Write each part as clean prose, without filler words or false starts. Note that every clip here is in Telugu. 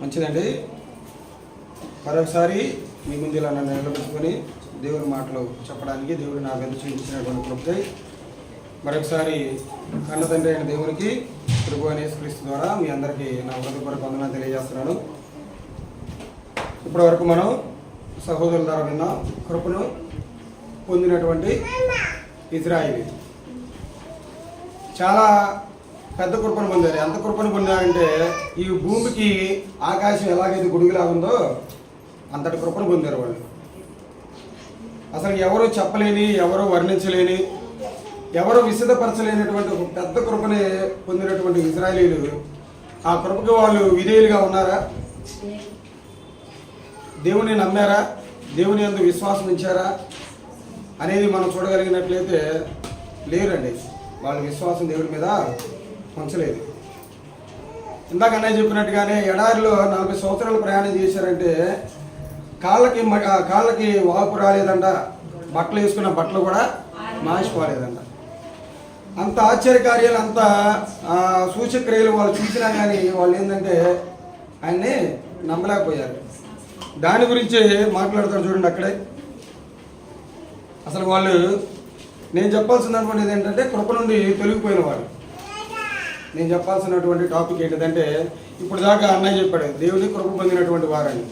మంచిదండి. మరొకసారి మీ ముందు ఇలా నన్ను నిలబెట్టుకొని దేవుని మాటలు చెప్పడానికి దేవుడు నా వెంట చూపించినటువంటి కృపకై మరొకసారి కన్న తండ్రి అయిన దేవునికి ప్రభు అనే యేసుక్రీస్తు ద్వారా మీ అందరికీ నా హృదయపూర్వక వందనాలు తెలియజేస్తున్నాను. ఇప్పటి వరకు మనం సహోదరుల ద్వారా విన్న కృపను పొందినటువంటి ఇజ్రాయిలీ చాలా పెద్ద కృపను పొందారు. ఎంత కృపను పొందారంటే ఈ భూమికి ఆకాశం ఎలాగైతే గొడుగులా ఉందో అంతటి కృపను పొందారు వాళ్ళు. అసలు ఎవరు చెప్పలేని, ఎవరు వర్ణించలేని, ఎవరు విసిదపరచలేనటువంటి ఒక పెద్ద కృపని పొందినటువంటి ఇజ్రాయేలీలు ఆ కృపకి వాళ్ళు విధేయులుగా ఉన్నారా? దేవుని నమ్మారా? దేవుని యందు విశ్వాసం ఉంచారా అనేది మనం చూడగలిగినట్లయితే లేరండి. వాళ్ళ విశ్వాసం దేవుడి మీద ఉంచలేదు. ఇందాక అన్నయ్య చెప్పినట్టుగానే ఎడారిలో 40 సంవత్సరాలు ప్రయాణం చేశారంటే కాళ్ళకి వాపు రాలేదంట, బట్టలు వేసుకున్న బట్టలు కూడా మాసిపోలేదంట. అంత ఆశ్చర్యకార్యాలు, అంత సూచక్రియలు వాళ్ళు చూసినా కానీ వాళ్ళు ఏంటంటే ఆయన్ని నమ్మలేకపోయారు. దాని గురించి మాట్లాడతారు చూడండి అక్కడే. అసలు వాళ్ళు నేను చెప్పాల్సినటువంటిది ఏంటంటే కృప నుండి తొలగిపోయిన వారు. నేను చెప్పాల్సినటువంటి టాపిక్ ఏంటిదంటే ఇప్పుడు దాకా అన్నయ్య చెప్పాడు దేవుని కృప పొందినటువంటి వారని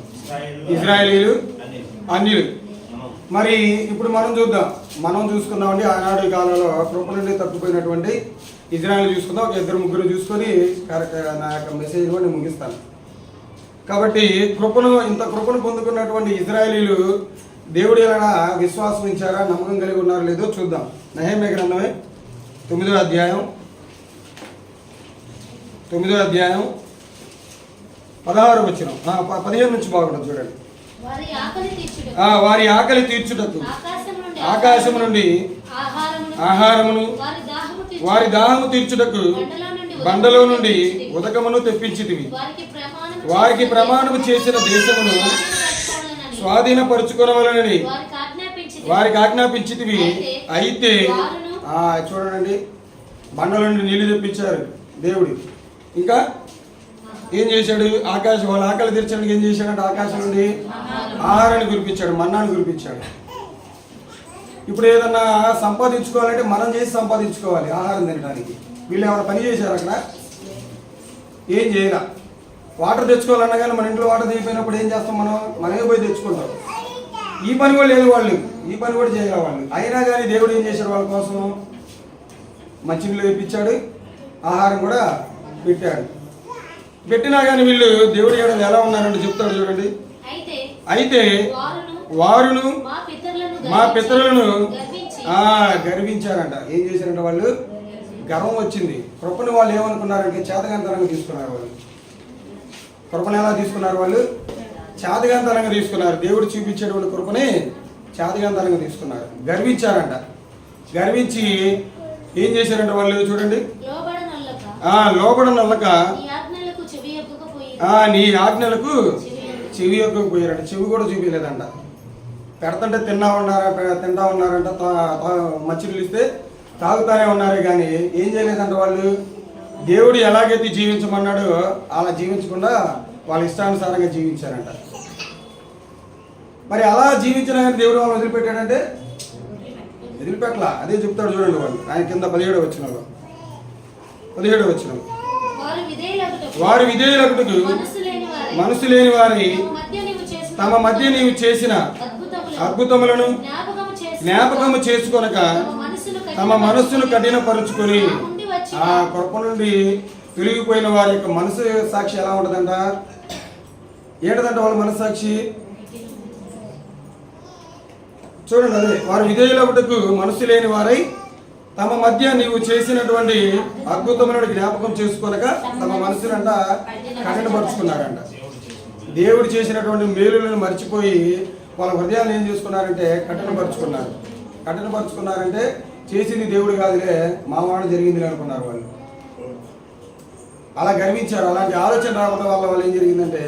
ఇజ్రాయేలీలు, అన్యులు. మరి ఇప్పుడు మనం చూసుకుందామండి. ఆనాడు కాలంలో కృప నుండి తప్పిపోయినటువంటి ఇజ్రాయేల్ చూసుకుందాం. ఒక 2-3 చూసుకొని నా యొక్క మెసేజ్ కూడా నేను ముగిస్తాను. కాబట్టి ఇంత కృపను పొందుకున్నటువంటి ఇజ్రాయేలీలు దేవుడు ఎలా విశ్వాసం ఇచ్చారా, నమ్మకం కలిగి ఉన్నారో లేదో చూద్దాం. నెహెమ్యా గ్రంథమే 9వ అధ్యాయం 16వ వచనం 15 నుంచి బాగుంటుంది చూడండి. వారి ఆకలి తీర్చుటకు ఆకాశము నుండి ఆహారమును, వారి దాహము తీర్చుటకు బండలో నుండి ఉదకమును తెప్పించితివి. వారికి ప్రమాణము చేసిన దేశమును స్వాధీనపరుచుకోవాలని వారికి ఆజ్ఞాపించితివి. అయితే చూడండి, బండల నుండి నీళ్లు తెప్పించారు దేవుడు. ఇంకా ఏం చేశాడు? వాళ్ళ ఆకలి తీర్చడానికి ఏం చేశాడంటే ఆకాశం నుండి ఆహారాన్ని కురిపించాడు, మన్నాను కురిపించాడు. ఇప్పుడు ఏదన్నా సంపాదించుకోవాలంటే మనం చేసి సంపాదించుకోవాలి ఆహారం తినడానికి. వీళ్ళు ఏమైనా పని చేశారు అక్కడ? ఏం చేయాల. వాటర్ తెచ్చుకోవాలన్నా కానీ మన ఇంట్లో వాటర్ దిగిపోయినప్పుడు ఏం చేస్తాం? మనమే పోయి తెచ్చుకుంటాం. ఈ పని కూడా లేదు వాళ్ళు, ఈ పని కూడా చేయాలి వాళ్ళు. అయినా కానీ దేవుడు ఏం చేశాడు? వాళ్ళ కోసం మంచినీళ్ళు తెప్పించాడు, ఆహారం కూడా పెట్టాడు. పెట్టినా కానీ వీళ్ళు దేవుడి ఏడలు ఎలా ఉన్నారంటే చెప్తాడు చూడండి. అయితే వారును మా పితరులను గర్వించారంట. ఏం చేశారంటే వాళ్ళు గర్వం వచ్చింది. కృపను వాళ్ళు ఏమనుకున్నారంటే చేతగాంతరంగా తీసుకున్నారు. వాళ్ళు కృపను ఎలా తీసుకున్నారు? వాళ్ళు చేతగాంతరంగా తీసుకున్నారు. దేవుడు చూపించేటువంటి కృపని చేతగాంతరంగా తీసుకున్నారు, గర్వించారంట. గర్వించి ఏం చేశారంటే వాళ్ళు చూడండి, లోబడనొల్లక నీ ఆజ్ఞలకు చెవి యొక్కకపోయారంట. చెవి కూడా చూపించలేదంట. పెడతంటే తింటా ఉన్నారంట, మంచినీళ్ళు ఇస్తే తాగుతానే ఉన్నారు. కానీ ఏం చేయలేదంట వాళ్ళు. దేవుడు ఎలాగైతే జీవించమన్నాడో అలా జీవించకుండా వాళ్ళ ఇష్టానుసారంగా జీవించారంట. మరి అలా జీవించిన దేవుడు వాళ్ళని వదిలిపెట్టాడంటే వదిలిపెట్టలా. అదే చెప్తాడు చూడండి వాళ్ళు. ఆయన కింద 17వ వచనంలో వారు విధేయులకుటకు మనసు లేని వారి తమ మధ్య నీవు చేసిన అద్భుతములను జ్ఞాపకము చేసుకొనక తమ మనస్సును కఠినపరుచుకొని ఆ కృప నుండి తొలగిపోయిన వారి యొక్క మనసు సాక్షి ఎలా ఉంటుందంట? ఏంటంటే వాళ్ళ మనస్సాక్షి చూడండి. అదే వారు విధేయులకుటకు మనసు లేని వారై తమ మధ్య నీవు చేసినటువంటి అద్భుతములను జ్ఞాపకం చేసుకోనక తమ మనసునంట కఠినపరుచుకున్నారంట. దేవుడు చేసినటువంటి మేలులను మర్చిపోయి వాళ్ళ హృదయాన్ని ఏం చేసుకున్నారంటే కఠినపరుచుకున్నారంటే చేసింది దేవుడు కాదులే, మావాడు జరిగింది అనుకున్నారు వాళ్ళు. అలా గర్వించారు. అలాంటి ఆలోచన రావడం వల్ల వాళ్ళు ఏం జరిగిందంటే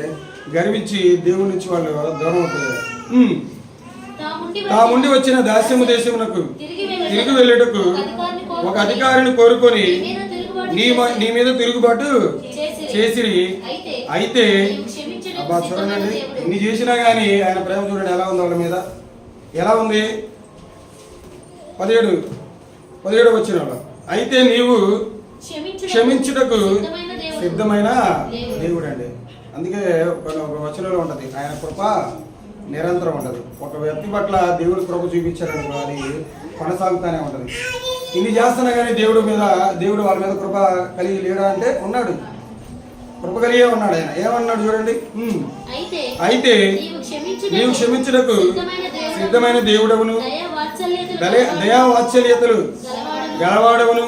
గర్వించి దేవుడి నుంచి వాళ్ళు దూరం అవుతారు. తాముండి వచ్చిన దాస్యము దేశమునకు తిరిగి వెళ్ళేటకు ఒక అధికారిని కోరుకొని నీ మీద తిరుగుబాటు చేసిరి. అయితే అబ్బా చూడండి, ఇన్ని చేసినా కానీ ఆయన ప్రేమ చూడండి ఎలా ఉంది వాళ్ళ మీద. ఎలా ఉంది? 17 వచ్చిన అయితే నీవు క్షమించుటకు సిద్ధమైన దేవుడు అండి. అందుకే ఒక వచనంలో ఉంటది, ఆయన కృప నిరంతరం ఉంటది. ఒక వ్యక్తి పట్ల దేవుడు కృప చూపించారనుకో అది కొనసాగుతానే ఉంటది. ఇన్ని చేస్తున్నా కానీ దేవుడు వాళ్ళ మీద కృప కలిగి లేడా అంటే ఉన్నాడు, కృప కలిగే ఉన్నాడు. ఆయన ఏమన్నాడు చూడండి, అయితే నీవు క్షమించుటకు సిద్ధమైన దేవుడవును, దయా వాత్సల్యతలు గలవాడవును,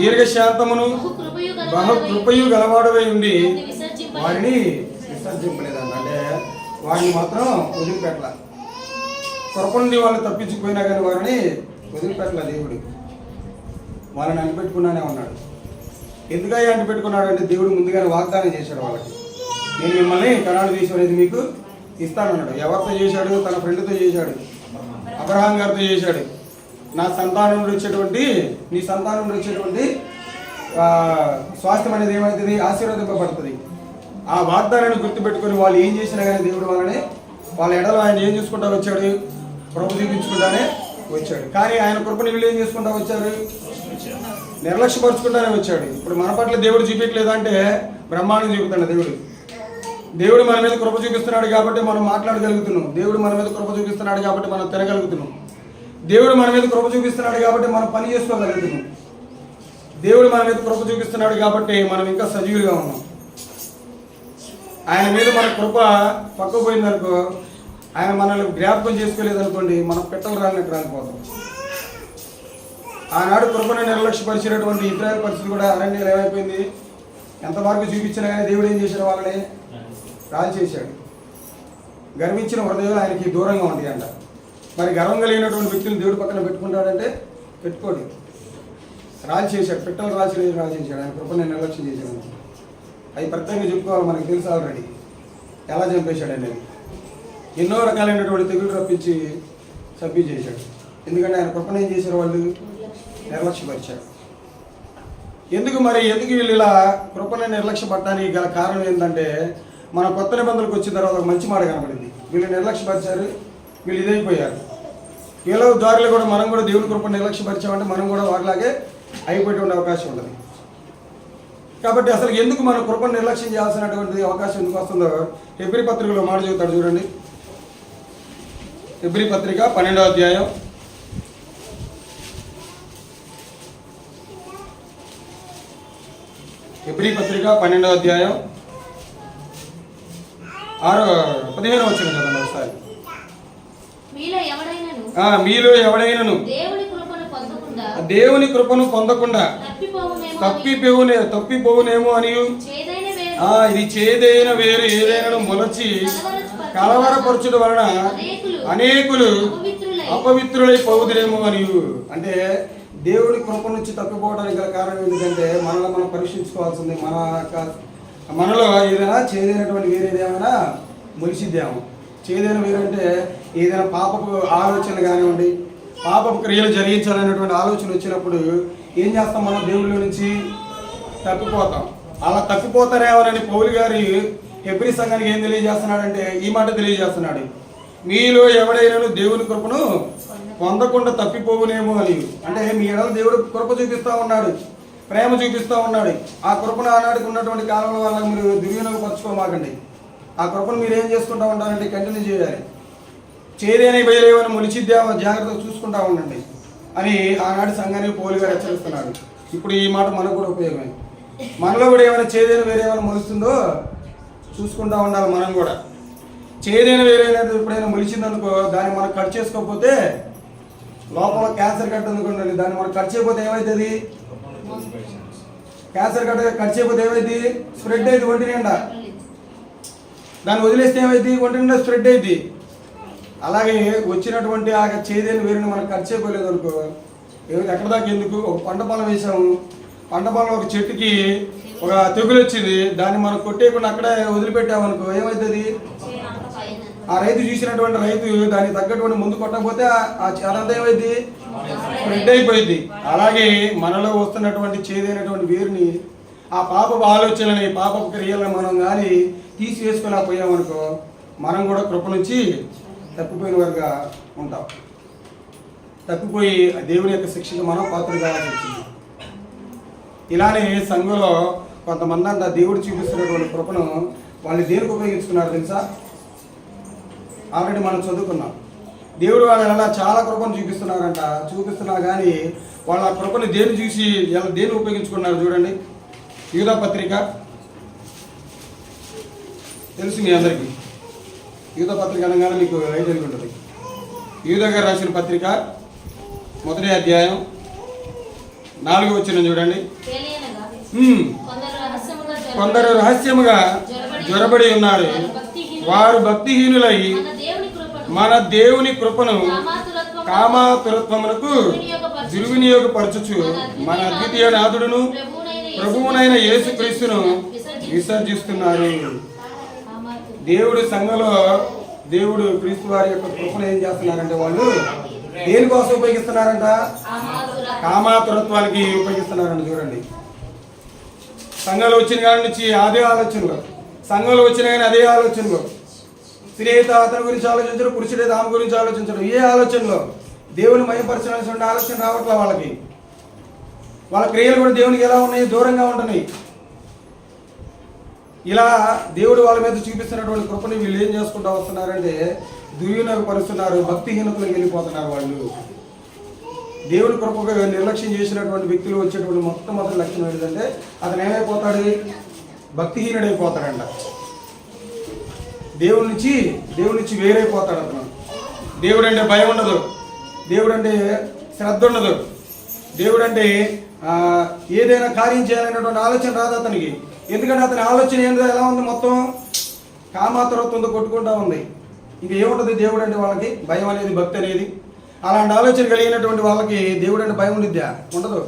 దీర్ఘశాంతమును బహు కృపయు గలవాడవై ఉండి వారిని విసర్జింపలేదంట. అంటే వారిని మాత్రం వదిలిపెట్టల. కృప నుండి వాళ్ళు తప్పించిపోయినా కానీ వారిని వదిలిపెట్టల దేవుడు. వాళ్ళని అంటిపెట్టుకున్నానే ఉన్నాడు. ఎందుకయ్యా అంటిపెట్టుకున్నాడు అంటే దేవుడు ముందుగానే వాగ్దానం చేశాడు వాళ్ళకి, నేను మిమ్మల్ని కనాను దేశం అనేది మీకు ఇస్తానన్నాడు. ఎవరితో చేశాడు? తన ఫ్రెండ్తో చేశాడు, అబ్రహాం గారితో చేశాడు. నీ సంతానం నుండి వచ్చేటువంటి స్వాస్థ్యం అనేది ఏమవుతుంది? ఆశీర్వదింపబడుతుంది. ఆ వాగ్దానాన్ని గుర్తుపెట్టుకుని వాళ్ళు ఏం చేసినా కానీ దేవుడు వాళ్ళ ఎడలో ఆయన ఏం చేసుకుంటా వచ్చాడు? కృప చూపించుకుంటానే వచ్చాడు. కానీ ఆయన కృపని వీళ్ళు ఏం చేసుకుంటా వచ్చారు? నిర్లక్ష్యపరుచుకుంటానే వచ్చాడు. ఇప్పుడు మన పట్ల దేవుడు చూపించలేదంటే బ్రహ్మాండం చూపుతాడు దేవుడు. దేవుడు మన మీద కృప చూపిస్తున్నాడు కాబట్టి మనం మాట్లాడగలుగుతున్నాం. దేవుడు మన మీద కృప చూపిస్తున్నాడు కాబట్టి మనం తినగలుగుతున్నాం. దేవుడు మన మీద కృప చూపిస్తున్నాడు కాబట్టి మనం పని చేసుకోగలుగుతున్నాం. దేవుడు మన మీద కృప చూపిస్తున్నాడు కాబట్టి మనం ఇంకా సజీవులుగా ఉన్నాం. ఆయన మీద మన కృప పక్కపోయిందనుకో, ఆయన మనల్ని జ్ఞాపకం చేసుకోలేదనుకోండి, మనం పెట్టలు రాలినట్టు రాలిపోతాం. ఆనాడు కృపను నిర్లక్ష్యపరిచినటువంటి ఇజ్రాయెల్ పరిస్థితి కూడా అరణ్యాలు ఏమైపోయింది? ఎంతవరకు చూపించినా కానీ దేవుడు ఏం చేశాడు? వాళ్ళని రాజు చేశాడు. గర్వించిన హృదయాలు ఆయనకి దూరంగా ఉంటాయి అంట. మరి గర్వం కలిగినటువంటి వ్యక్తులు దేవుడు పక్కన పెట్టుకుంటాడంటే పెట్టుకోడు. రాజు చేశాడు, పిట్టలు రాజు చేశాడు. ఆయన కృపను నిర్లక్ష్యం చేశాడు. అవి ప్రత్యేకంగా చెప్పుకోవాలి, మనకు తెలుసు ఆల్రెడీ ఎలా చంపేశాడు అనేది. ఎన్నో రకాలైనటువంటి తెగులు రప్పించి చంపి చేశాడు. ఎందుకంటే ఆయన కృపను ఏం చేశారు? వాళ్ళు నిర్లక్ష్యపరిచారు. ఎందుకు వీళ్ళు ఇలా కృపను నిర్లక్ష్యపడటానికి గల కారణం ఏంటంటే, మన కొత్త నిబంధనలకు వచ్చిన తర్వాత ఒక మంచి మాట కనబడింది. వీళ్ళు నిర్లక్ష్యపరిచారు, వీళ్ళు ఇదైపోయారు. వీళ్ళ దారిలో కూడా మనం కూడా దేవుని కృపను నిర్లక్ష్యపరిచామంటే మనం కూడా వారిలాగే అయిపోయి ఉండే అవకాశం ఉంటుంది. కాబట్టి అసలు ఎందుకు మనం కృపను నిర్లక్ష్యం చేయాల్సినటువంటి అవకాశం ఎందుకు వస్తుందో హెబ్రీ పత్రికలో మాట చెబుతాడు చూడండి. హెబ్రీ పత్రిక 12వ అధ్యాయం 15వ వచనం చదవండి ఒకసారి. మీలో ఎవడైనను దేవుని కృపను పొందకుండా తప్పిపోవునేమో అని ఇది చేదైన వేరు ఏదైనా మొలచి కలవరపరచుడు వలన అనేకులు అపవిత్రులై పోవుదురేమో అని. అంటే దేవుడి కృప నుంచి తప్పిపోవడానికి గల కారణం ఎందుకంటే మనలో మనం పరీక్షించుకోవాల్సింది. మనలో ఏదైనా చేదైనటువంటి వేరేదేమైనా మొలిసిద్దాము. చేదైన వేరంటే ఏదైనా పాపపు ఆలోచనలు కానివ్వండి, పాపపు క్రియలు జరిగించాలనేటువంటి ఆలోచన వచ్చినప్పుడు ఏం చేస్తాం? మనం దేవుళ్ళ నుంచి తప్పిపోతాం. అలా తప్పిపోతారేమోనని పౌలు గారి హెబ్రీ సంఘానికి ఏం తెలియజేస్తున్నాడంటే ఈ మాట తెలియజేస్తున్నాడు, మీలో ఎవడైనా దేవుని కృపను పొందకుండా తప్పిపోవునేమో అని. అంటే మీ ఎడల దేవుడు కృప చూపిస్తూ ఉన్నాడు, ప్రేమ చూపిస్తూ ఉన్నాడు. ఆ కృపను ఆనాడికి ఉన్నటువంటి కాలంలో వల్ల మీరు దుర్వినియోగపరచుకోమాకండి. ఆ కృపను మీరు ఏం చేసుకుంటూ ఉంటారంటే కంటిన్యూ చేయాలి. చేదేనే బయలేవని మొలిచిద్దామో జాగ్రత్తగా చూసుకుంటా ఉండండి అని ఆనాటి సంఘానికి పౌలు గారు హెచ్చరిస్తున్నాడు. ఇప్పుడు ఈ మాట మనకు కూడా ఉపయోగమే. మనలో కూడా ఏమైనా చేదైన వేరేమైనా మొలుస్తుందో చూసుకుంటూ ఉండాలి. మనం కూడా చేదైన వేరేనా ఎప్పుడైనా మొలిచిందనుకో దాన్ని మనం కట్ చేసుకోకపోతే లోపల క్యాన్సర్ కట్ అనుకోండి, దాన్ని మనం కట్ చేయకపోతే ఏమవుతుంది? క్యాన్సర్ కట్ చేయకపోతే ఏమైంది? స్ప్రెడ్ అయింది ఒంటి నిండా. దాన్ని వదిలేస్తే ఏమైంది? ఒంటి నిండా స్ప్రెడ్ అయింది. అలాగే వచ్చినటువంటి ఆ చేదైన వేరుని మనం కట్ చేయలేదు అనుకో, ఎక్కడ దాకా ఎందుకు? ఒక పంట పొలం వేసాము, పంట పొలం ఒక చెట్టుకి ఒక తెగులు వచ్చింది, దాన్ని మనం కొట్టేయకుండా అక్కడే వదిలిపెట్టామనుకో ఏమవుతుంది? ఆ రైతు చూసినటువంటి రైతు దానికి తగ్గటువంటి ముందు కొట్టకపోతే అదంతా ఏమైంది? స్ప్రెడ్ అయిపోయింది. అలాగే మనలో వస్తున్నటువంటి చేదైనటువంటి వేరుని ఆ పాపపు ఆలోచనలని, పాపపు క్రియలను మనం కానీ తీసివేసుకోలేకపోయామనుకో, మనం కూడా కృప నుంచి తప్పిపోయిన వారుగా ఉంటాం. తప్పిపోయి దేవుని యొక్క శిక్షకు మనం పాత్రలు కావాల్సి వచ్చింది. ఇలానే సంఘంలో కొంతమంది అంతా దేవుడు చూపిస్తున్నటువంటి కృపను వాళ్ళు దేనికి ఉపయోగించుకున్నారు తెలుసా? ఆల్రెడీ మనం చదువుకున్నాం. దేవుడు వాళ్ళ చాలా కృపను చూపిస్తున్నా కానీ వాళ్ళ కృపను దేని చూసి దేన్ని ఉపయోగించుకున్నారు చూడండి. యూదా పత్రిక తెలుసు మీ అందరికీ. యూదా పత్రిక అనగానే మీకు ఐడియా ఉంటుంది. యూదా గారు రాసిన పత్రిక 1వ అధ్యాయం 4వ వచనం చూడండి. కొందరు రహస్యముగా జొరబడి ఉన్నారు, వారు భక్తిహీనులై మన దేవుని కృపను కామాతురత్వమునకు దుర్వినియోగపరచుచు మన అద్వితీయ నాథుడును ప్రభువునైన యేసుక్రీస్తును విసర్జిస్తున్నారు. దేవుడు సంఘంలో దేవుడు క్రీస్తు వారి యొక్క కృపను ఏం చేస్తున్నారంటే వాళ్ళు దేనికోసం ఉపయోగిస్తున్నారంట? కామాతురత్వానికి ఉపయోగిస్తున్నారంట. చూడండి, సంఘంలో వచ్చిన కాడి నుంచి అదే ఆలోచనలో, సంఘంలో వచ్చిన కానీ అదే ఆలోచనలో, స్త్రీ అయితే అతని గురించి ఆలోచించడం, పురుషుడైతే ఆమె గురించి ఆలోచించడం, ఏ ఆలోచనలో దేవుని మహిమపరచాల్సిన ఆలోచన రావట్లే వాళ్ళకి. వాళ్ళ క్రియలు కూడా దేవునికి ఎలా ఉన్నాయి? దూరంగా ఉంటున్నాయి. ఇలా దేవుడు వాళ్ళ మీద చూపిస్తున్నటువంటి కృపని వీళ్ళు ఏం చేసుకుంటూ వస్తున్నారంటే దుర్వినియోగపరుస్తున్నారు, భక్తిహీనతలకు వెళ్ళిపోతున్నారు వాళ్ళు. దేవుడి కృపగా నిర్లక్ష్యం చేసినటువంటి వ్యక్తులు వచ్చేటువంటి మొట్టమొదటి లక్షణం ఏంటంటే అతను ఏమైపోతాడు? భక్తిహీనుడైపోతాడంట. దేవుడి నుంచి వేరైపోతాడు అతను. దేవుడు అంటే భయం ఉండదు, దేవుడు అంటే శ్రద్ధ ఉండదు, దేవుడు అంటే ఏదైనా కార్యం చేయాలనేటువంటి ఆలోచన రాదు అతనికి. ఎందుకంటే అతని ఆలోచన ఏంటో ఎలా ఉంది? మొత్తం కామాతురత్వంతో కొట్టుకుంటా ఉంది. ఇంక ఏముంటుంది దేవుడు అంటే వాళ్ళకి? భయం అనేది, భక్తి అనేది. అలాంటి ఆలోచన కలిగినటువంటి వాళ్ళకి దేవుడు అంటే భయం ఉండిద్దా? ఉండదు.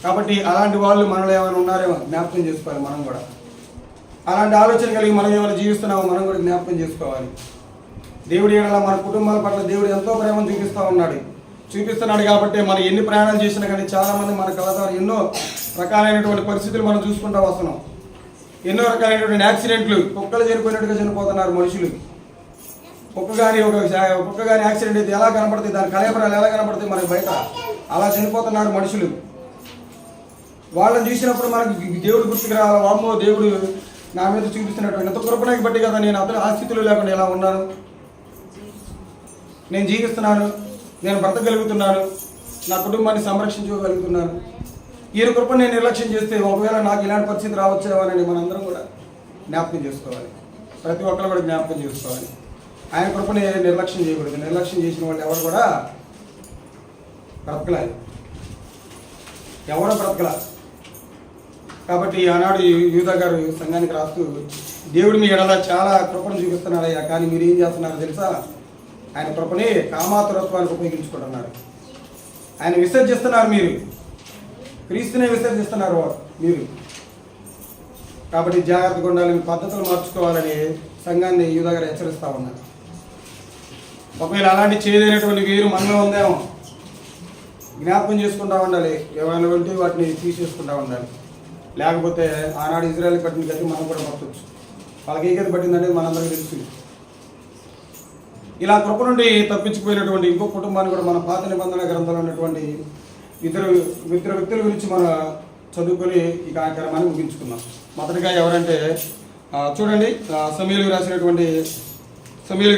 కాబట్టి అలాంటి వాళ్ళు మనలో ఏమైనా ఉన్నారేమో జ్ఞాపకం చేసుకోవాలి. మనం కూడా అలాంటి ఆలోచన కలిగి మనం ఏమైనా జీవిస్తున్నామో మనం కూడా జ్ఞాపకం చేసుకోవాలి. దేవుడి ఏడల మన కుటుంబాల పట్ల దేవుడు ఎంతో ప్రేమను చూపిస్తున్నాడు కాబట్టి మనం ఎన్ని ప్రయాణాలు చేసినా కానీ చాలామంది మన కళాకారు ఎన్నో రకాలైనటువంటి పరిస్థితులు మనం చూసుకుంటూ వస్తున్నాం. ఎన్నో రకాలైనటువంటి యాక్సిడెంట్లు, కుక్కలు చనిపోయినట్టుగా చనిపోతున్నారు మనుషులు. కుక్క కానీ యాక్సిడెంట్ అయితే ఎలా కనపడుతుంది, దాని కళేబరాలు ఎలా కనపడుతుంది మనకి బయట, అలా చనిపోతున్నారు మనుషులు. వాళ్ళని చూసినప్పుడు మనకి దేవుడు గుర్తుకు రావాలి. వామ్మో, దేవుడు నా మీద చూపిస్తున్నటువంటి ఎంత కృపణకి బట్టి కదా నేను అతను ఆ స్థితిలో లేకుండా ఎలా ఉన్నాను, నేను జీవిస్తున్నాను, నేను బ్రతకగలుగుతున్నాను, నా కుటుంబాన్ని సంరక్షించుకోగలుగుతున్నాను. ఈయన కృప నేను నిర్లక్ష్యం చేస్తే ఒకవేళ నాకు ఇలాంటి పరిస్థితి రావచ్చేమోనని మనందరం కూడా జ్ఞాపకం చేసుకోవాలి. ప్రతి ఒక్కరు కూడా జ్ఞాపకం చేసుకోవాలి. ఆయన కృపని నిర్లక్ష్యం చేయకూడదు. నిర్లక్ష్యం చేసిన వాళ్ళు ఎవరు కూడా బ్రతకలేదు, ఎవరు బ్రతకల. కాబట్టి ఆనాడు యూదా గారు సంఘానికి రాస్తూ దేవుడు మీ ఎడల చాలా కృపను చూపిస్తున్నారయ్యా, కానీ మీరు ఏం చేస్తున్నారో తెలుసా? ఆయన కృపని కామాతురత్వానికి ఉపయోగించుకుంటున్నారు. ఆయన విసర్జిస్తున్నారు, మీరు క్రీస్తునే విసర్జిస్తున్నారు మీరు. కాబట్టి జాగ్రత్తగా ఉండాలని, పద్ధతులు మార్చుకోవాలని సంఘాన్ని యూదా గారు హెచ్చరిస్తూ ఉన్నారు. ఒకవేళ అలాంటి చేయలేనటువంటి వీరు మనలో ఉందేమో జ్ఞాపకం చేసుకుంటూ ఉండాలి. ఏమైనా ఉంటే వాటిని తీసేసుకుంటూ ఉండాలి. లేకపోతే ఆనాడు ఇజ్రాయెల్ పట్టిన గతి మనం కూడా పట్టవచ్చు. వాళ్ళకి ఏ గతి పట్టిందనేది మనందరికీ తెలుస్తుంది. ఇలా కృప నుండి తప్పించిపోయినటువంటి ఇంకో కుటుంబాన్ని కూడా మన పాత నిబంధన గ్రంథంలో ఉన్నటువంటి ఇద్దరు వ్యక్తుల గురించి మనం చదువుకొని ఈ కార్యక్రమాన్ని ముగించుకున్నాం. మొదటిగా ఎవరంటే చూడండి, సమూయేలు రాసినటువంటి సమూయేలు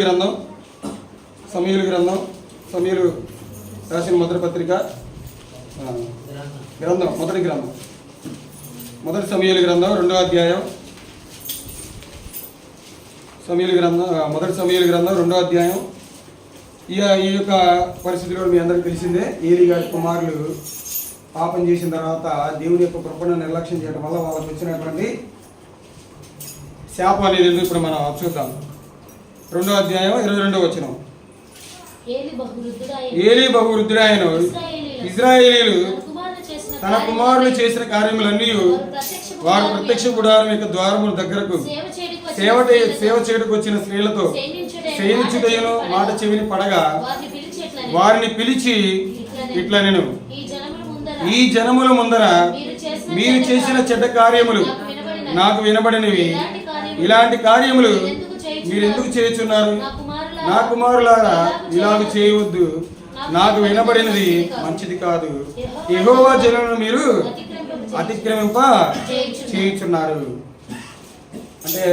రాసిన మొదటి పత్రిక మొదటి సమూయేలు గ్రంథం 2వ అధ్యాయం. మొదటి సమూయేలు గ్రంథం 2వ అధ్యాయం. ఈ యొక్క పరిస్థితిలో మీ అందరికీ తెలిసిందే. ఏలీ గారి కుమారులు పాపం చేసిన తర్వాత దేవుని యొక్క కృపను నిర్లక్ష్యం చేయడం వల్ల వాళ్ళకి వచ్చినటువంటి శాపం అనేది ఇప్పుడు మనం చూద్దాం. 2వ అధ్యాయం 22వ వచనం. ఏలీ బహువృద్ధుడాయను ఇశ్రాయేలీయులు తన కుమారులు చేసిన కార్యములన్నీ వారు ప్రత్యక్ష గుడారం యొక్క ద్వారముల దగ్గరకు సేవ చేయుటకు వచ్చిన స్త్రీలతో సేవించుటయును మాట చెవిని పడగా వారిని పిలిచి ఇట్లా, నేను ఈ జనముల ముందర మీరు చేసిన చెడ్డ కార్యములు నాకు వినబడినవి. ఇలాంటి కార్యములు మీరు ఎందుకు చేయుచున్నారు? నా కుమారులారా ఇలాగ చేయవద్దు, నాకు వినబడినది మంచిది కాదు. యెహోవా జనులను మీరు అతిక్రమింప చేయుచున్నారు. అంటే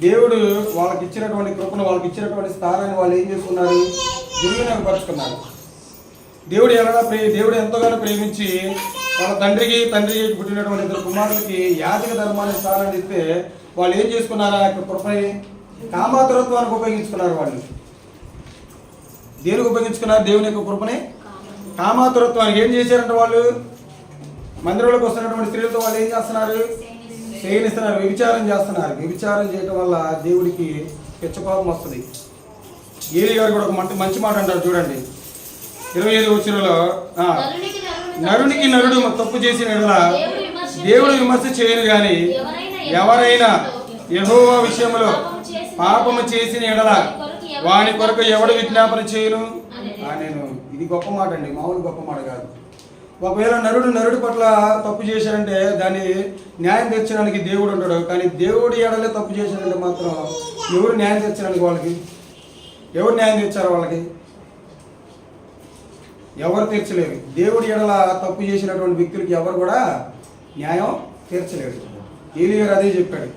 దేవుడు వాళ్ళకి ఇచ్చినటువంటి కృపను, వాళ్ళకి ఇచ్చినటువంటి స్థానాన్ని వాళ్ళు ఏం చేసుకున్నారు? దుర్వినియోగపరుచుకున్నారు. దేవుడు ఎంతగానో ప్రేమించి వాళ్ళ తండ్రికి పుట్టినటువంటి ఇద్దరు కుమారులకి యాజక ధర్మాన్ని స్థానాన్ని ఇస్తే వాళ్ళు ఏం చేసుకున్నారు? ఆ యొక్క కృపని కామాతురత్వానికి ఉపయోగించుకున్నారు. వాళ్ళు దేనికి ఉపయోగించుకున్నారు? దేవుని యొక్క కృపని కామాతురత్వానికి. ఏం చేశారంటే వాళ్ళు మందిరంలోకి వస్తున్నటువంటి స్త్రీలతో వాళ్ళు ఏం చేస్తున్నారు? చేయనిస్తున్నారు, వ్యభిచారం చేస్తున్నారు. వ్యభిచారం చేయడం వల్ల దేవుడికి పిచ్చకోపం వస్తుంది. ఏలి గారు కూడా ఒక మంచి మాట అంటారు చూడండి, 25 వచనంలో, నరునికి నరుడు తప్పు చేసిన ఎడల దేవుడు విమర్శ చేయను గాని ఎవరైనా యెహోవా విషయంలో పాపము చేసిన ఎడల వాని కొరకు ఎవడు విజ్ఞాపన చేయను. నేను ఇది గొప్ప మాట అండి, మామూలు గొప్ప మాట కాదు. ఒకవేళ నరుడు పట్ల తప్పు చేశాడంటే దాన్ని న్యాయం తెచ్చడానికి దేవుడు ఉంటాడు. కానీ దేవుడి ఎడలే తప్పు చేశాడంటే మాత్రం ఎవరు న్యాయం తెచ్చడానికి? వాళ్ళకి ఎవరు న్యాయం తెచ్చారు? వాళ్ళకి ఎవరు తీర్చలేరు. దేవుడి ఎడల తప్పు చేసినటువంటి వ్యక్తులకి ఎవరు కూడా న్యాయం తీర్చలేడు. ఏలీ గారు అదే చెప్పాడు.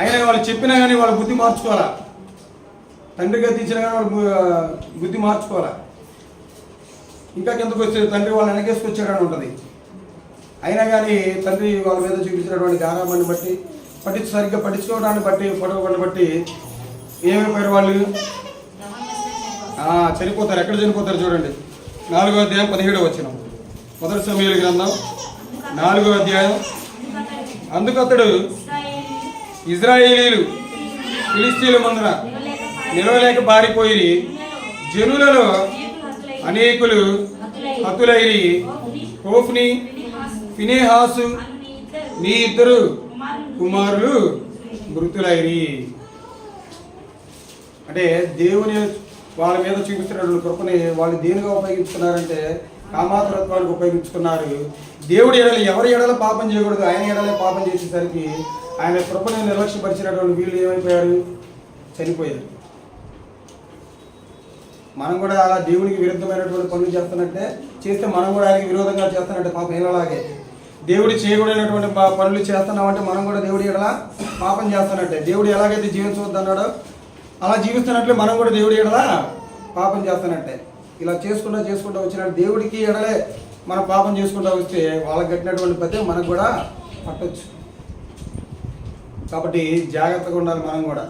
అయినా వాళ్ళు చెప్పినా కానీ వాళ్ళ బుద్ధి మార్చుకోవాలా. తండ్రిగా తీర్చినా కానీ వాళ్ళు బుద్ధి మార్చుకోవాలా. ఇంకా కిందకు వచ్చే తండ్రి వాళ్ళని వెనకేసుకొచ్చాడని ఉంటుంది. అయినా కానీ తండ్రి వాళ్ళ మీద చూపించినటువంటి గారాబాన్ని బట్టి సరిగ్గా పట్టించుకోవడాన్ని బట్టి పొడవని బట్టి ఏమైపోయారు వాళ్ళు? చనిపోతారు. ఎక్కడ చనిపోతారు చూడండి, 4వ అధ్యాయం 17వ వచనం, 1 సమూయేలు గ్రంథం 4వ అధ్యాయం. అందుకు అతడు ఇశ్రాయేలీయులు ఫిలిష్తీయుల ముందర నిలవలేక పారిపోయి జనులలో అనేకులు హతులైరి. హోఫ్ని, ఫినెహాసు నీ 2 కుమారులు మృతులైరి. అంటే దేవుని వాళ్ళ మీద చూపిస్తున్నటువంటి కృపని వాళ్ళు దేనిగా ఉపయోగించుకున్నారంటే కామాతురత్వానికి ఉపయోగించుకున్నారు. దేవుడి ఎడల ఎవరి ఎడల పాపం చేయకూడదు, ఆయన ఎడలే పాపం చేసేసరికి ఆయన కృపని నిర్లక్ష్యపరిచినటువంటి వీళ్ళు ఏమైపోయారు? చనిపోయారు. మనం కూడా అలా దేవునికి విరుద్ధమైనటువంటి పనులు చేస్తే మనం కూడా ఆయనకి విరోధంగా చేస్తున్నట్టే. పాపం ఇలాగే దేవుడు చేయకూడనటువంటి పనులు చేస్తున్నామంటే మనం కూడా దేవుడి ఎడల పాపం చేస్తున్నట్టే. దేవుడు ఎలాగైతే జీవించవద్దు అన్నాడో అలా జీవిస్తున్నట్లే మనం కూడా దేవుడి ఎడల పాపం చేస్తున్నట్టే. ఇలా చేసుకుంటూ వచ్చినట్టు దేవుడికి ఎడలే మనం పాపం చేసుకుంటూ వస్తే వాళ్ళకి కట్టినటువంటి పదే మనకు కూడా పట్టొచ్చు. కాబట్టి జాగ్రత్తగా ఉండాలి. మనం కూడా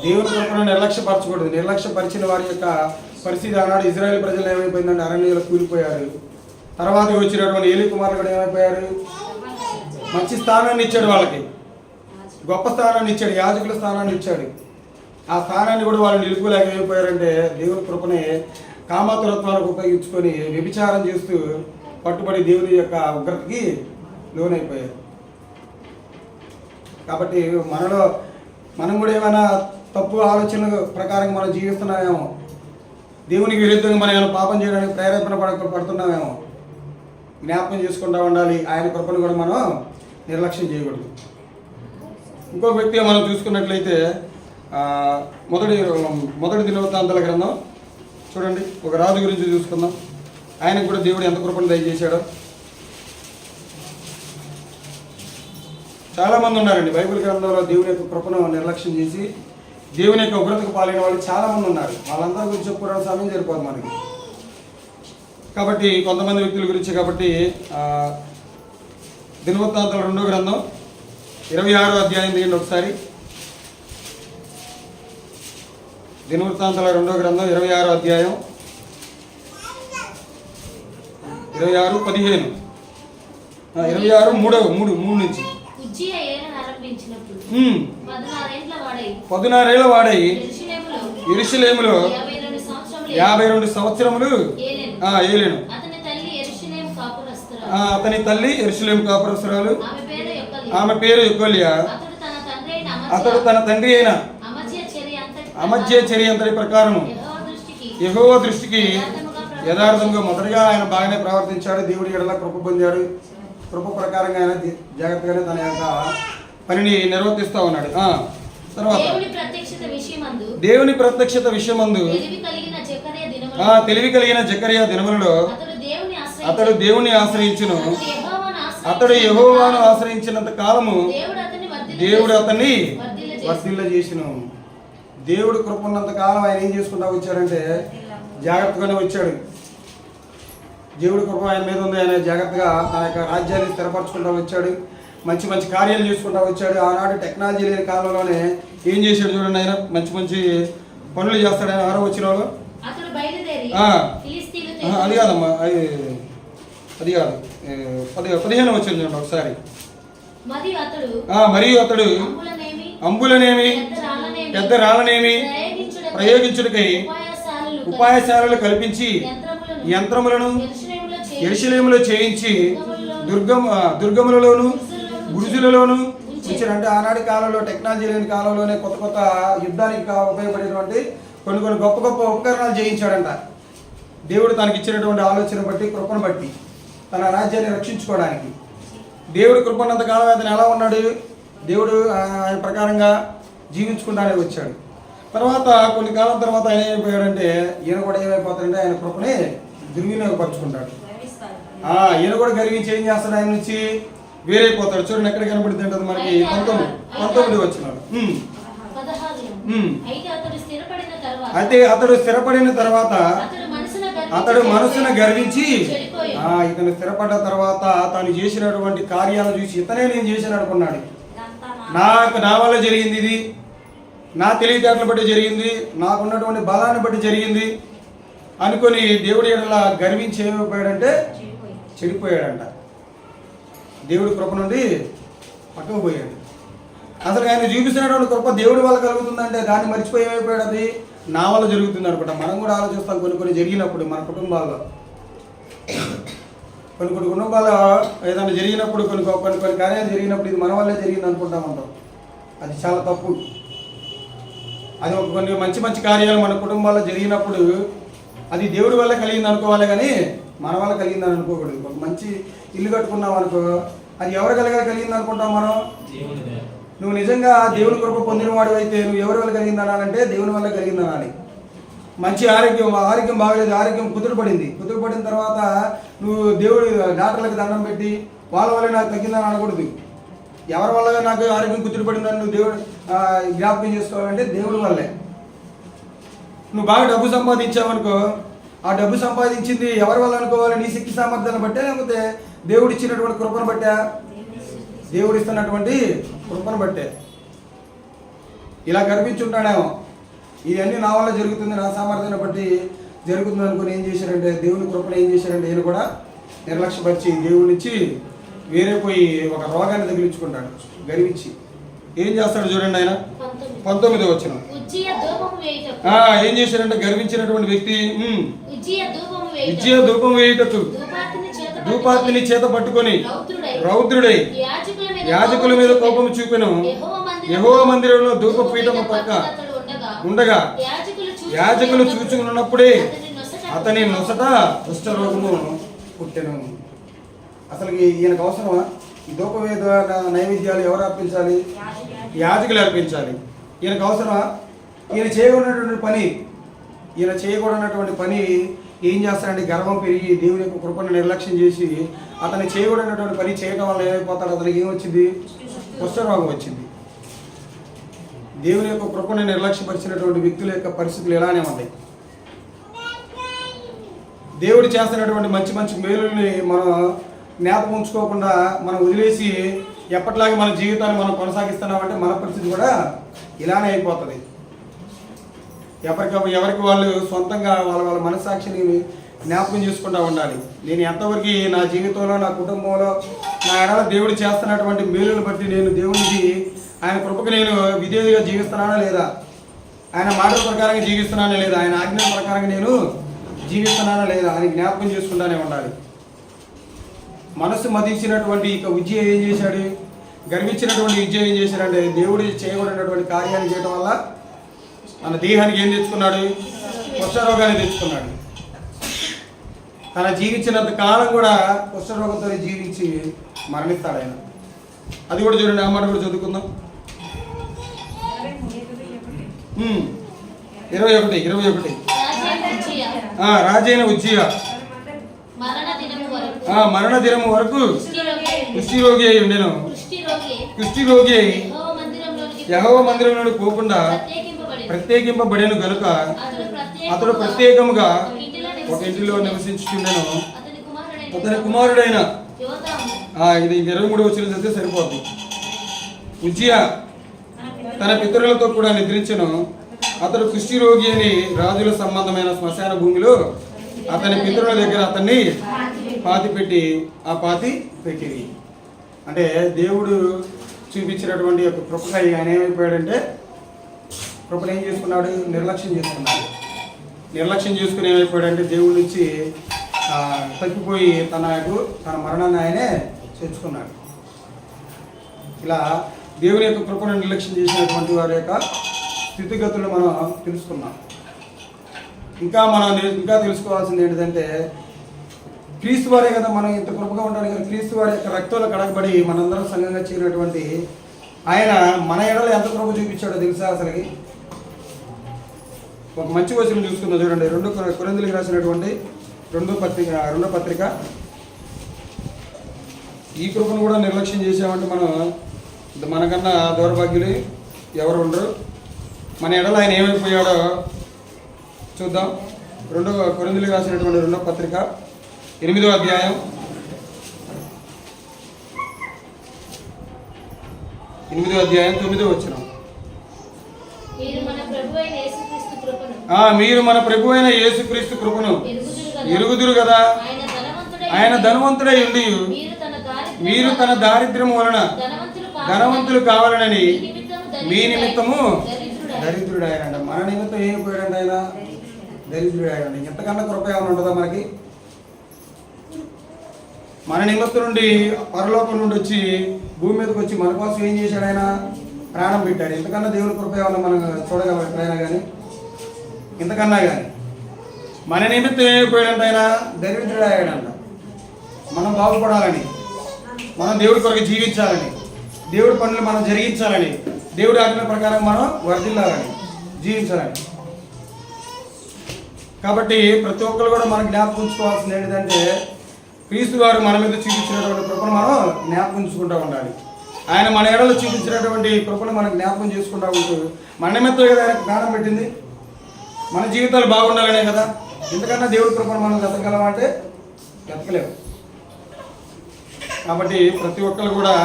దేవుని కృపను నిర్లక్ష్యపరచకూడదు. నిర్లక్ష్యపరిచిన వారి యొక్క పరిస్థితి ఆనాడు ఇజ్రాయేల్ ప్రజలు ఏమైపోయిందంటే అరణ్యంలో కూలిపోయారు. తర్వాత వచ్చినటువంటి ఏలీ కుమారులు కూడా ఏమైపోయారు? మంచి స్థానాన్ని ఇచ్చాడు, వాళ్ళకి గొప్ప స్థానాన్ని ఇచ్చాడు, యాజకుల స్థానాన్ని ఇచ్చాడు. ఆ స్థానాన్ని కూడా వాళ్ళు నిలుపుకోలేక ఏమైపోయారంటే దేవుని కృపని కామాతురత్వానికి ఉపయోగించుకొని వ్యభిచారం చేస్తూ పట్టుబడి దేవుని యొక్క ఉగ్రతకి లోనైపోయారు. కాబట్టి మనం కూడా ఏమైనా తప్పు ఆలోచనల ప్రకారం మనం జీవిస్తున్నామేమో, దేవునికి విరుద్ధంగా మనం ఏమైనా పాపం చేయడానికి ప్రేరేపణ పడుతున్నామేమో జ్ఞాపకం చేసుకుంటూ ఉండాలి. ఆయన కృపను కూడా మనం నిర్లక్ష్యం చేయకూడదు. ఇంకొక వ్యక్తిగా మనం చూసుకున్నట్లయితే మొదటి దినవృత్తాంతాల గ్రంథం చూడండి. ఒక రాజు గురించి చూసుకుందాం. ఆయనకు కూడా దేవుడు ఎంత కృపను దయచేశాడో. చాలామంది ఉన్నారండి బైబిల్ గ్రంథంలో దేవుని యొక్క కృపను నిర్లక్ష్యం చేసి దేవుని యొక్క ఉగ్రతకు పాలైన వాళ్ళు చాలామంది ఉన్నారు. వాళ్ళందరి గురించి చెప్పుకోవడానికి సమయం సరిపోదు మనకి. కాబట్టి కొంతమంది వ్యక్తుల గురించి కాబట్టి దినవృత్తాంతాల 2వ గ్రంథం 26వ అధ్యాయం తీయండి ఒకసారి. దినవృత్తాంతాల 2వ గ్రంథం 26వ అధ్యాయం 26:15 26:3 నుంచి 16 ఏళ్ల వాడై యెరూషలేములో 52 సంవత్సరములు ఏలెను. అతని తల్లి యెరూషలేము కాపురస్తురాలు, ఆమె పేరు యెకొల్యా. అతడు తన తండ్రి అయిన అమజ్య చర్య అంతటి ప్రకారము యెహోవా దృష్టికి యథార్థంగా మొదటిగా ఆయన బాగానే ప్రవర్తించాడు. దేవుడి ఎడల కృప పొందాడు. కృప ప్రకారంగా ఆయన జాగ్రత్తగానే తన యొక్క పనిని నిర్వర్తిస్తూ ఉన్నాడు. తర్వాత దేవుని ప్రత్యక్షత విషయమందు తెలివి కలిగిన జకర్యా దినములలో అతడు దేవుని ఆశ్రయించును. అతడు యెహోవాను ఆశ్రయించినంత కాలము దేవుడు అతన్ని వర్ధిల్ల చేసిను. దేవుడు కృప ఉన్నంత కాలం ఆయన ఏం చేసుకుంటా వచ్చాడంటే జాగ్రత్తగానే వచ్చాడు. దేవుడి కృప ఆయన మీద ఉంది. ఆయన జాగ్రత్తగా తన యొక్క రాజ్యాన్ని స్థిరపరచుకుంటూ వచ్చాడు. మంచి మంచి కార్యాలు చేసుకుంటూ వచ్చాడు. ఆనాడు టెక్నాలజీ లేని కాలంలోనే ఏం చేశాడు చూడండి, ఆయన మంచి మంచి పనులు చేస్తాడు. ఆయన 6వ వచనంలో అది కాదమ్మా, అది కాదు 15వ వచనం చూడండి ఒకసారి. మరియు అతడు అంబులనేమి పెద్ద రాళ్ళనేమి ప్రయోగించుటకై ఉపాయశాలలు కల్పించి యంత్రములను యెరూషలేములో చేయించి దుర్గములలోను బురుజులలోను ఉంచారు. అంటే ఆనాటి కాలంలో టెక్నాలజీ లేని కాలంలోనే కొత్త కొత్త యుద్ధానికి ఉపయోగపడేటువంటి కొన్ని కొన్ని గొప్ప గొప్ప ఉపకరణాలు చేయించాడంట. దేవుడు తనకి ఇచ్చినటువంటి ఆలోచన బట్టి, కృపను బట్టి, తన రాజ్యాన్ని రక్షించుకోవడానికి. దేవుడు కృపన్నంత కాలం అతను ఎలా ఉన్నాడు? దేవుడు ఆయన ప్రకారంగా జీవించుకుంటానే వచ్చాడు. తర్వాత కొన్ని కాలం తర్వాత ఆయన ఏమైపోయాడంటే, ఈయన కూడా ఏమైపోతాడంటే ఆయన కృపని దుర్వినియోగపరుచుకుంటాడు. ఈయన కూడా గర్వించి ఏం చేస్తాడు? ఆయన నుంచి వేరైపోతాడు. చూడండి ఎక్కడ కనబడింది అంటే మనకి 19 వచనాలు. అయితే అతడు స్థిరపడిన తర్వాత అతడు మనసును గర్వించి ఇతను స్థిరపడ్డ తర్వాత తాను చేసినటువంటి కార్యాలను చూసి ఇతనే నేను చేశాను అనుకున్నాడు. నా వల్ల జరిగింది, ఇది నా తెలివితేటలు బట్టి జరిగింది, నాకున్నటువంటి బలాన్ని బట్టి జరిగింది అనుకొని దేవుడి ఎడల గర్వించి ఏమైపోయాడంటే చెడిపోయాడంట. దేవుడి కృప నుండి పక్కకు పోయాడు. అసలు ఆయన చూపిస్తున్నటువంటి కృప దేవుడి వల్ల కలుగుతుందంటే దాన్ని మర్చిపోయి ఏమైపోయాడు? అది నా వల్ల జరుగుతుంది అనుకుంటా. మనం కూడా ఆలోచిస్తాం కొన్ని జరిగినప్పుడు మన కుటుంబాల్లో, కొన్ని కుటుంబాల్లో ఏదైనా జరిగినప్పుడు కొన్ని కార్యాలు జరిగినప్పుడు ఇది మన వల్లే జరిగింది అనుకుంటా ఉంటాం. అది చాలా తప్పు. అది కొన్ని మంచి కార్యాలు మన కుటుంబాల్లో జరిగినప్పుడు అది దేవుడి వల్ల కలిగింది అనుకోవాలి, కానీ మన వల్ల కలిగిందని అనుకోకూడదు. ఒక మంచి ఇల్లు కట్టుకున్నాం అనుకో, అది ఎవరి కలిగింది అనుకుంటాం మనం? నువ్వు నిజంగా దేవుని కృప పొందిన వాడు అయితే నువ్వు ఎవరి వల్ల కలిగింది అనాలంటే దేవుని వల్ల కలిగింది అనాలి. మంచి ఆరోగ్యం బాగలేదు, ఆరోగ్యం కుదురుపడిన తర్వాత నువ్వు దేవుడు డాక్టర్లకు దండం పెట్టి వాళ్ళ వల్ల నాకు తగ్గిందని అనకూడదు. ఎవరి వల్ల నాకు ఆరోగ్యం కుదురుపడిందని నువ్వు దేవుడు జ్ఞాపకం చేసుకోవాలంటే దేవుడి వల్లే. నువ్వు బాగా డబ్బు సంపాదించావనుకో, ఆ డబ్బు సంపాదించింది ఎవరి వల్ల అనుకోవాలి? నీ శక్తి సామర్థ్యాన్ని బట్టే, లేకపోతే దేవుడు ఇచ్చినటువంటి కృపను బట్టే? దేవుడు ఇస్తున్నటువంటి కృపను బట్టే. ఇలా గర్వించుంటాడేమో, ఇవన్నీ నా వల్ల జరుగుతుంది, నా సామర్థ్యాన్ని బట్టి జరుగుతుంది అనుకుని ఏం చేశారంటే దేవుని కృపను ఏం చేశారంటే ఈయన కూడా నిర్లక్ష్యపరిచి దేవుడి నుంచి వేరేపోయి ఒక రోగాన్ని తగిలించుకుంటాడు గర్వించి. ఏం చేస్తాడు చూడండి ఆయన 19వ వచనం. ఏం చేశారంటే గర్వించినటువంటి వ్యక్తి ఉజ్జియా ధూపం వేయుటకు ధూపార్తిని చేత పట్టుకొని రౌద్రుడై యాజకుల మీద కోపం చూపెను. యెహోవా మందిరంలో ధూప పీఠము పక్క ఉండగా యాజకులు చూచుకున్నప్పుడే అతని నొసట కుష్ఠరోగము పుట్టెను. అసలు ఈయనకు అవసరమా? ఈ ధూపవేద నైవేద్యాలు ఎవరు అర్పించాలి? యాజకులు అర్పించాలి. ఈయనకు అవసరమా? ఈయన చేయకూడనటువంటి పని ఏం చేస్తాడంటే గర్వం పెరిగి దేవుని యొక్క కృపను నిర్లక్ష్యం చేసి అతను చేయకూడనటువంటి పని చేయడం వల్ల ఏమైపోతాడు? అతనికి ఏమొచ్చింది? కుష్ఠరోగం వచ్చింది. దేవుని యొక్క కృపను నిర్లక్ష్యపరిచినటువంటి వ్యక్తుల యొక్క పరిస్థితులు ఎలానే ఉన్నాయి. దేవుడు చేస్తున్నటువంటి మంచి మేలుల్ని మనం జ్ఞాపకం ఉంచుకోకుండా మనం వదిలేసి ఎప్పటిలాగే మన జీవితాన్ని మనం కొనసాగిస్తున్నామంటే మన పరిస్థితి కూడా ఇలానే అయిపోతుంది. ఎవరికి వాళ్ళు సొంతంగా వాళ్ళ మనస్సాక్షిని జ్ఞాపకం చేసుకుంటూ ఉండాలి. నేను ఎంతవరకు నా జీవితంలో, నా కుటుంబంలో, నా ఎడల దేవుడు చేస్తున్నటువంటి మేలును బట్టి నేను దేవునికి, ఆయన కృపకు నేను విధేయుడిగా జీవిస్తున్నానా లేదా, ఆయన మాటల ప్రకారంగా జీవిస్తున్నానా లేదా, ఆయన ఆజ్ఞల ప్రకారంగా నేను జీవిస్తున్నానా లేదా అని జ్ఞాపకం చేసుకుంటానే ఉండాలి. మనసు మదించినటువంటి ఇక ఉజ్జియా ఏం చేశాడు? గర్వించినటువంటి ఉజ్జియా ఏం చేశాడంటే దేవుడు చేయకూడనటువంటి కార్యాన్ని చేయడం వల్ల తన దేహానికి ఏం తెచ్చుకున్నాడు? కుష్ఠరోగాన్ని తెచ్చుకున్నాడు. తన జీవించినంత కాలం కూడా కుష్ఠరోగంతో జీవించి మరణిస్తాడు ఆయన. అది కూడా చూడండి, ఆ మాట కూడా చదువుకుందాం. 21. రాజైన ఉజ్జియా మరణ దినము వరకు కుష్ఠరోగి అయి ఉండెను. కుష్ఠరోగి అయి యెహోవా మందిరంలోకి పోకుండా ప్రత్యేకింపబడెను గనుక అతడు ప్రత్యేకముగా ఒక ఇంటిలో నివసించుచుండెను. అతని కుమారుడైన ఇది 23 వచనం చదివితే సరిపోద్ది. ఉజ్జియా తన పితరులతో కూడా నిద్రించెను. అతడు కుష్ఠరోగి అని రాజుల సంబంధమైన శ్మశాన భూమిలో అతని పితరుల దగ్గర అతన్ని పాతి పెట్టింది. అంటే దేవుడు చూపించినటువంటి ఒక కృపగా ఆయన ఏమైపోయాడంటే, కృపను ఏం చేసుకున్నాడు? నిర్లక్ష్యం చేసుకున్నాడు. నిర్లక్ష్యం చేసుకుని ఏమైపోయాడంటే దేవుడి నుంచి తప్పిపోయి తన మరణాన్ని ఆయనే చేర్చుకున్నాడు. ఇలా దేవుని యొక్క కృపను నిర్లక్ష్యం చేసినటువంటి వారి యొక్క స్థితిగతులు మనం తెలుసుకున్నాం. ఇంకా తెలుసుకోవాల్సింది ఏంటంటే, క్రీస్తు వారే కదా మనం ఇంత కృపగా ఉండడానికి కదా, క్రీస్తు వారి యొక్క రక్తంలో కడగబడి మనందరం సంఘంగా చేరినటువంటి ఆయన మన ఎడలో ఎంత కృప చూపించాడో తెలుసా? అసలుకి ఒక మంచి వచనం చూసుకుందాం చూడండి. 2 కొరింథీయులకు రాసినటువంటి 2వ పత్రిక. ఈ కృపను కూడా నిర్లక్ష్యం చేసామంటే మనం మనకన్నా దౌర్భాగ్యులు ఎవరు ఉండరు. మన ఎడలో ఆయన ఏమైపోయాడో చూద్దాం. 2 కొరింథీయులకు రాసినటువంటి 2వ పత్రిక 8వ అధ్యాయం 9వ వచనం. మీరు మన ప్రభు అయిన యేసుక్రీస్తు కృపను ఎరుగుదురు కదా. ఆయన ధనవంతుడై ఉండి మీరు తన దారిద్ర్యం వలన ధనవంతులు కావాలనని మీ నిమిత్తము దరిద్రుడాయనంట. మన నిమిత్తం ఏమైపోయాడంట? ఆయన దరిద్రుడాయనండి. ఎంతకన్నా కృప ఏమైనా ఉంటుందా మనకి? మన నిమిత్తం నుండి పరలోకం నుండి వచ్చి భూమి మీదకి వచ్చి మన కోసం ఏం చేశాడు? ఆయన ప్రాణం పెట్టాడు. ఇంతకన్నా దేవుని కృప ఏమన్నా మనం చూడగలం ఎక్కడైనా కానీ, ఇంతకన్నా కానీ. మన నిమిత్తం ఏమైపోయాడంట? ఆయన దరిద్రుడాయడంట. మనం బాగుపడాలని, మనం దేవుడి కొరకు జీవించాలని, దేవుడి పనులు మనం జరిగించాలని, దేవుడి ఆజ్ఞల ప్రకారం మనం వర్ధిల్లాలని, జీవించాలని. కాబట్టి ప్రతి ఒక్కరు కూడా మనం జ్ఞాపకం ఉంచుకోవాల్సింది ఏంటంటే, క్రీస్తు వారు మన మీద చూపించినటువంటి కృపను మనం జ్ఞాపకం ఉంచుకుంటూ ఉండాలి. ఆయన మన ఎడలో చూపించినటువంటి కృపను మనం జ్ఞాపకం చేసుకుంటూ ఉంటూ, మన నిమిత్తం కదా ఆయన ప్రాణం పెట్టింది. మన జీవితాలు బాగుండాలనే కదా. ఎందుకన్నా దేవుడి కృపను మనం వెతకగలమంటే వెతకలేము. కాబట్టి ప్రతి ఒక్కరు కూడా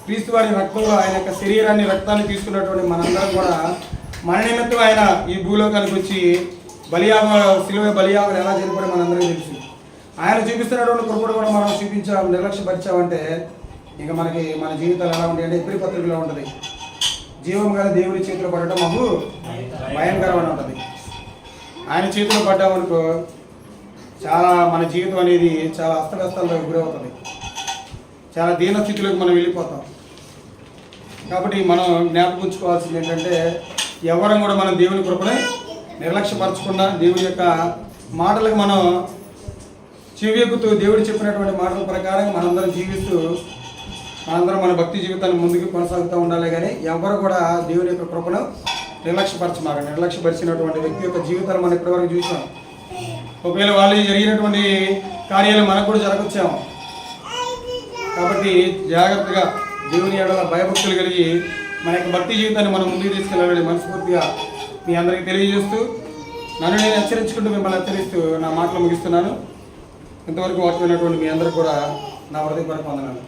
క్రీస్తు వారి రక్తంలో ఆయన యొక్క శరీరాన్ని రక్తాన్ని తీసుకున్నటువంటి మనందరం కూడా మన నిమిత్తం ఆయన ఈ భూలోకానికి వచ్చి శిలువ బలియాగం ఎలా చనిపోయి మనందరికీ తెలుసు. ఆయన చూపిస్తున్నటువంటి కృపను కూడా మనం నిర్లక్ష్యపరిచామంటే ఇంకా మనకి మన జీవితాలు ఎలా ఉంటాయి అంటే ఎప్పుడు పత్రికలో ఉంటుంది. జీవం గల దేవుడి చేతిలో పడటం మాకు భయంకరమైన ఉంటుంది. ఆయన చేతిలో పడ్డామనుకో చాలా మన జీవితం అనేది చాలా అస్తవ్యస్తాలకు గురవుతుంది. చాలా దీనస్థితిలోకి మనం వెళ్ళిపోతాం. కాబట్టి మనం జ్ఞాపకం ఉంచుకోవాల్సింది ఏంటంటే, ఎవరం కూడా మనం దేవుని కృపని నిర్లక్ష్యపరచకుండా దేవుని యొక్క మాటలకు మనం చెవియెక్కుతూ దేవుడు చెప్పినటువంటి మాటల ప్రకారం మనందరం జీవిస్తూ మనందరం మన భక్తి జీవితాన్ని ముందుకు కొనసాగుతూ ఉండాలి. కానీ ఎవరు కూడా దేవుని యొక్క కృపను నిర్లక్ష్యపరచమారు. నిర్లక్ష్యపరిచినటువంటి వ్యక్తి యొక్క జీవితాలు మనం ఇప్పటివరకు చూసాం. ఒకవేళ వాళ్ళు జరిగినటువంటి కార్యాలు మనకు కూడా జరగొచ్చాము. కాబట్టి జాగ్రత్తగా దేవుని ఎడల భయభక్తులు కలిగి మన యొక్క భక్తి జీవితాన్ని మనం ముందుకు తీసుకెళ్ళాలని మనస్ఫూర్తిగా మీ అందరికీ తెలియజేస్తూ, నన్ను నేను హెచ్చరించుకుంటూ మిమ్మల్ని హెచ్చరిస్తూ నా మాటలు ముగిస్తున్నాను. ఇంతవరకు వాటినటువంటి మీ అందరూ కూడా నా హృదయపూర్వక వందనాలు.